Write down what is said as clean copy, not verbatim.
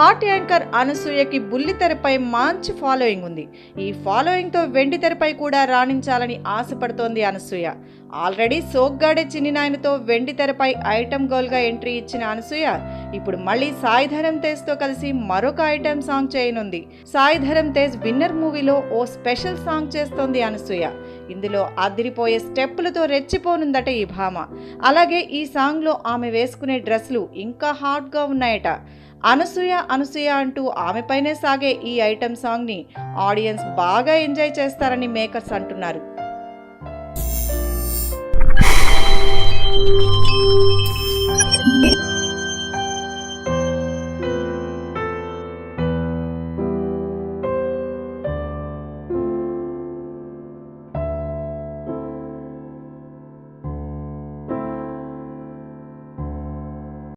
Hot anchor అనసూయకి బుల్లితెరపై మంచి following ఉంది. ఈ ఫాలోయింగ్తో వెండి తెరపై కూడా రాణించాలని ఆశపడుతోంది అనసూయ. ఆల్రెడీ సోగ్గాడే చిన్నినాయనతో వెండి తెరపై ఐటమ్ గర్ల్గా ఎంట్రీ ఇచ్చిన అనసూయ ఇప్పుడు మళ్ళీ సాయి ధరమ్ తేజ్తో కలిసి మరొక ఐటమ్ సాంగ్ చేయనుంది. సాయి ధరమ్ తేజ్ విన్నర్ మూవీలో ఓ స్పెషల్ సాంగ్ చేస్తోంది అనసూయ. ఇందులో అదిరిపోయే స్టెప్పులతో రెచ్చిపోనుందట ఈ భామ. అలాగే ఈ సాంగ్లో ఆమె వేసుకునే డ్రెస్లు ఇంకా హాట్గా ఉన్నాయట. అనసూయ అనసూయ అంటూ ఆమెపైనే సాగే ఈ ఐటమ్ సాంగ్ని ఆడియన్స్ బాగా ఎంజాయ్ చేస్తారని మేకర్స్ అంటున్నారు.